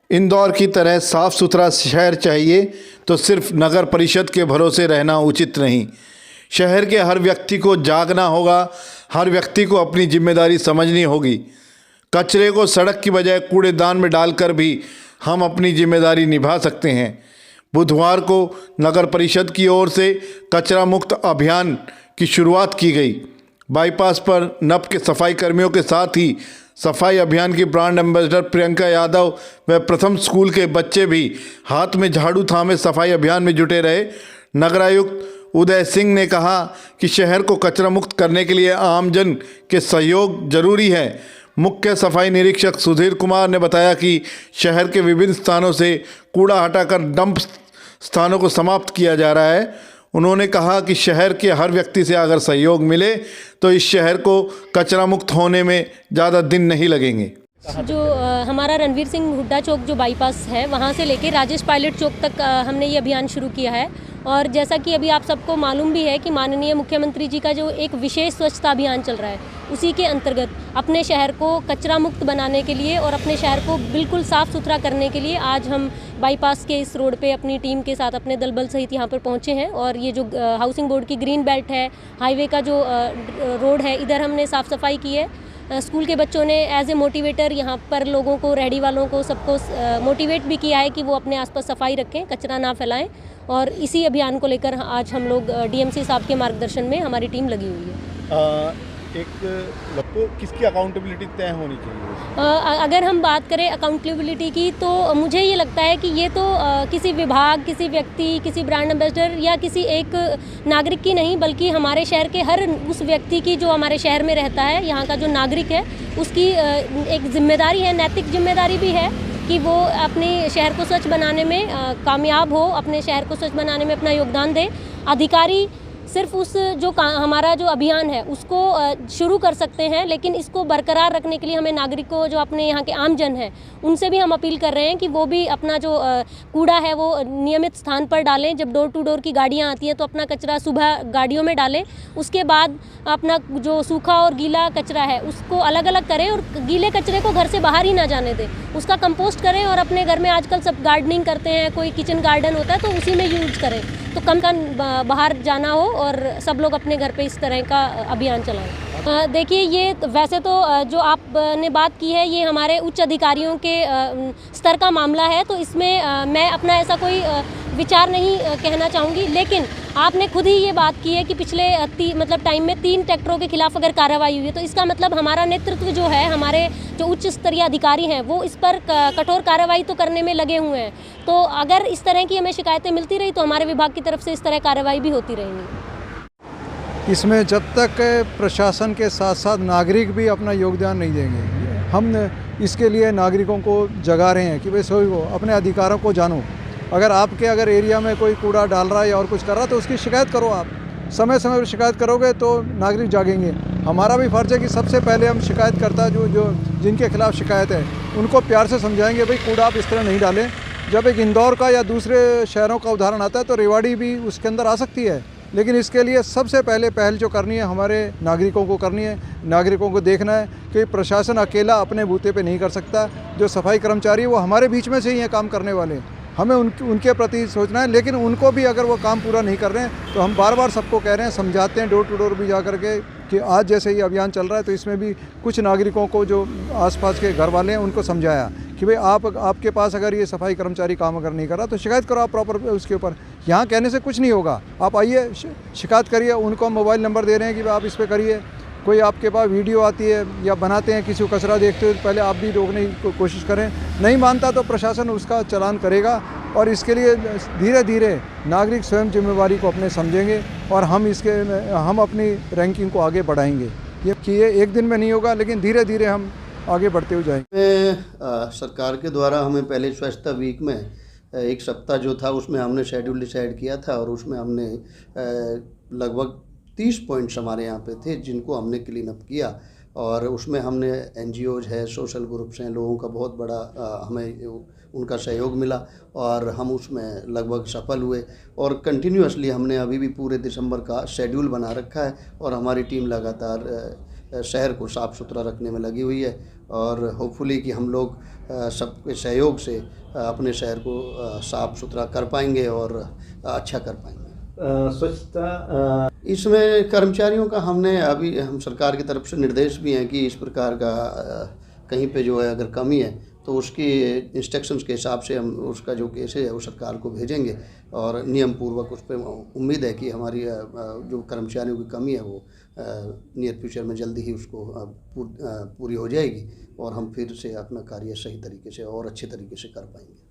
इंदौर की तरह साफ सुथरा शहर चाहिए तो सिर्फ नगर परिषद के भरोसे रहना उचित नहीं। शहर के हर व्यक्ति को जागना होगा, हर व्यक्ति को अपनी जिम्मेदारी समझनी होगी। कचरे को सड़क की बजाय कूड़ेदान में डालकर भी हम अपनी जिम्मेदारी निभा सकते हैं। बुधवार को नगर परिषद की ओर से कचरा मुक्त अभियान की शुरुआत की गई। बाईपास पर नप के सफाई कर्मियों के साथ ही सफाई अभियान की ब्रांड एम्बेसडर प्रियंका यादव व प्रथम स्कूल के बच्चे भी हाथ में झाड़ू थामे सफाई अभियान में जुटे रहे। नगरायुक्त उदय सिंह ने कहा कि शहर को कचरा मुक्त करने के लिए आमजन के सहयोग जरूरी है। मुख्य सफाई निरीक्षक सुधीर कुमार ने बताया कि शहर के विभिन्न स्थानों से कूड़ा हटाकर डंप स्थानों को समाप्त किया जा रहा है। उन्होंने कहा कि शहर के हर व्यक्ति से अगर सहयोग मिले तो इस शहर को कचरा मुक्त होने में ज़्यादा दिन नहीं लगेंगे। जो हमारा रणवीर सिंह हुड्डा चौक जो बाईपास है वहाँ से लेकर राजेश पायलट चौक तक हमने ये अभियान शुरू किया है। और जैसा कि अभी आप सबको मालूम भी है कि माननीय मुख्यमंत्री जी का जो एक विशेष स्वच्छता अभियान चल रहा है, उसी के अंतर्गत अपने शहर को कचरा मुक्त बनाने के लिए और अपने शहर को बिल्कुल साफ़ सुथरा करने के लिए आज हम बाईपास के इस रोड पे अपनी टीम के साथ अपने दल बल सहित यहाँ पर पहुँचे हैं। और ये जो हाउसिंग बोर्ड की ग्रीन बेल्ट है, हाईवे का जो रोड है, इधर हमने साफ़ सफाई की है। स्कूल के बच्चों ने एज ए मोटिवेटर यहाँ पर लोगों को, रेहड़ी वालों को, सबको मोटिवेट भी किया है कि वो अपने आसपास सफाई रखें, कचरा ना फैलाएं। और इसी अभियान को लेकर आज हम लोग डीएमसी साहब के मार्गदर्शन में हमारी टीम लगी हुई है। तो किसकी अकाउंटेबिलिटी तय होनी चाहिए? अगर हम बात करें अकाउंटेबिलिटी की तो मुझे ये लगता है कि ये तो किसी विभाग, किसी व्यक्ति, किसी ब्रांड एम्बेसडर या किसी एक नागरिक की नहीं, बल्कि हमारे शहर के हर उस व्यक्ति की जो हमारे शहर में रहता है, यहाँ का जो नागरिक है, उसकी एक जिम्मेदारी है, नैतिक जिम्मेदारी भी है कि वो अपने शहर को स्वच्छ बनाने में कामयाब हो, अपने शहर को स्वच्छ बनाने में अपना योगदान दे। अधिकारी सिर्फ उस जो हमारा जो अभियान है उसको शुरू कर सकते हैं, लेकिन इसको बरकरार रखने के लिए हमें नागरिकों, जो अपने यहाँ के आमजन हैं, उनसे भी हम अपील कर रहे हैं कि वो भी अपना जो कूड़ा है वो नियमित स्थान पर डालें। जब डोर टू डोर की गाड़ियाँ आती हैं तो अपना कचरा सुबह गाड़ियों में डालें, उसके बाद अपना जो सूखा और गीला कचरा है उसको अलग अलग करें और गीले कचरे को घर से बाहर ही ना जाने दें, उसका कंपोस्ट करें। और अपने घर में आजकल सब गार्डनिंग करते हैं, कोई किचन गार्डन होता है तो उसी में यूज करें, तो कम बाहर जाना हो और सब लोग अपने घर पे इस तरह का अभियान चलाएं। देखिए, ये वैसे तो जो आपने बात की है ये हमारे उच्च अधिकारियों के स्तर का मामला है, तो इसमें मैं अपना ऐसा कोई विचार नहीं कहना चाहूँगी। लेकिन आपने खुद ही ये बात की है कि पिछले टाइम में 3 ट्रैक्टरों के खिलाफ अगर कार्रवाई हुई है, तो इसका मतलब हमारा नेतृत्व जो है, हमारे जो उच्च स्तरीय अधिकारी हैं, वो इस पर कठोर कार्रवाई तो करने में लगे हुए हैं। तो अगर इस तरह की हमें शिकायतें मिलती रही तो हमारे विभाग की तरफ से इस तरह कार्रवाई भी होती रहेंगी। इसमें जब तक प्रशासन के साथ साथ नागरिक भी अपना योगदान नहीं देंगे, हम इसके लिए नागरिकों को जगा रहे हैं कि भाई सभी को अपने अधिकारों को जानो। अगर एरिया में कोई कूड़ा डाल रहा है या और कुछ कर रहा है तो उसकी शिकायत करो। आप समय समय पर शिकायत करोगे तो नागरिक जागेंगे। हमारा भी फ़र्ज़ है कि सबसे पहले हम शिकायतकर्ता जो जिनके खिलाफ शिकायत है उनको प्यार से समझाएंगे, भाई कूड़ा आप इस तरह नहीं डालें। जब एक इंदौर का या दूसरे शहरों का उदाहरण आता है तो रेवाड़ी भी उसके अंदर आ सकती है, लेकिन इसके लिए सबसे पहले पहल जो करनी है हमारे नागरिकों को करनी है। नागरिकों को देखना है कि प्रशासन अकेला अपने बूते पे नहीं कर सकता। जो सफाई कर्मचारी है वो हमारे बीच में से ही हैं काम करने वाले, हमें उनके प्रति सोचना है। लेकिन उनको भी अगर वो काम पूरा नहीं कर रहे हैं तो हम बार बार सबको कह रहे हैं, समझाते हैं, डोर टू डोर भी जा कर के कि आज जैसे ये अभियान चल रहा है तो इसमें भी कुछ नागरिकों को जो आसपास के घर वाले हैं उनको समझाया कि भाई आपके पास अगर ये सफाई कर्मचारी काम अगर नहीं कर रहा तो शिकायत करो आप प्रॉपर उसके ऊपर। यहाँ कहने से कुछ नहीं होगा, आप आइए शिकायत करिए। उनको हम मोबाइल नंबर दे रहे हैं कि आप इस पर करिए। कोई आपके पास वीडियो आती है या बनाते हैं, किसी को कचरा देखते हो तो पहले आप भी रोकने की कोशिश करें। नहीं मानता तो प्रशासन उसका चालान करेगा और इसके लिए धीरे धीरे नागरिक स्वयं जिम्मेवारी को अपने समझेंगे और हम अपनी रैंकिंग को आगे बढ़ाएंगे। ये एक दिन में नहीं होगा, लेकिन धीरे धीरे हम आगे बढ़ते हुए जाएंगे। सरकार के द्वारा हमें पहले स्वच्छता वीक में एक सप्ताह जो था उसमें हमने शेड्यूल डिसाइड किया था और उसमें हमने लगभग 30 पॉइंट्स हमारे यहाँ पे थे जिनको हमने क्लीन अप किया। और उसमें हमने एनजीओज है, सोशल ग्रुप्स हैं, लोगों का बहुत बड़ा हमें उनका सहयोग मिला और हम उसमें लगभग सफल हुए। और कंटिन्यूअसली हमने अभी भी पूरे दिसंबर का शेड्यूल बना रखा है और हमारी टीम लगातार शहर को साफ़ सुथरा रखने में लगी हुई है और होपफुली कि हम लोग सबके सहयोग से अपने शहर को साफ़ सुथरा कर पाएंगे और अच्छा कर पाएंगे। स्वच्छता इसमें कर्मचारियों का हम सरकार की तरफ से निर्देश भी हैं कि इस प्रकार का कहीं पे जो है अगर कमी है तो उसकी इंस्ट्रक्शंस के हिसाब से हम उसका जो केस है वो सरकार को भेजेंगे और नियम पूर्वक उस पर उम्मीद है कि हमारी जो कर्मचारियों की कमी है वो नियर फ्यूचर में जल्दी ही उसको पूरी हो जाएगी और हम फिर से अपना कार्य सही तरीके से और अच्छे तरीके से कर पाएंगे।